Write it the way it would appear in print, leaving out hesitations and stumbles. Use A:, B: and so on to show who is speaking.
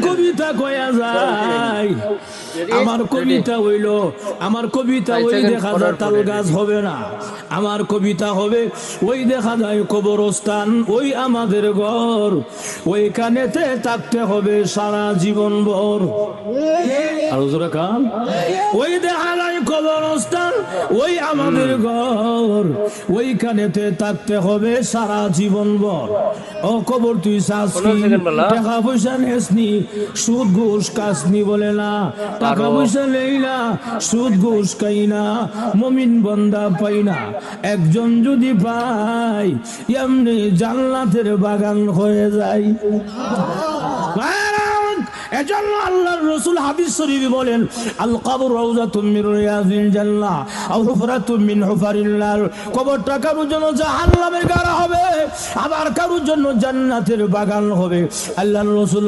A: কবিতা কয়া যায়। আমার কবিতা হইল, আমার কবিতা ওই দেখা যায় তাল গাছ হবে না, আমার কবিতা হবে ওই দেখা যায় কবরস্থান, ওই আমাদের ঘর, ওইখানেতে থাকতে হবে সারা জীবন ভর। আর জোরে কান, ওই দেখা যায় কবরস্থান, ওই আমাদের ঘর, ওইখানেতে থাকতে হবে সারা জীবন ভর। ও কবর তুই চাসনি, টাকা পয়সা নেসনি, সুদ ঘুষ কাসনি বলে না, টাকা পয়সা নেই না, সুদ ঘুষ খাই না, মুমিন বান্দা পাই না, একজন যদি পাই এমনি জান্নাতের বাগান হয়ে যায়। এজন্য আল্লাহর রাসূল হাদিস শরীফে বলেন, আল কবর রাউযাতুম মিন রিয়াজিল জান্নাহ আও হুফরাতুম মিন হুফারিন নার। কবরটা কারোর জন্য জাহান্নামের গাড়া হবে, আবার কারোর জন্য জান্নাতের বাগান হবে। আল্লাহর রাসূল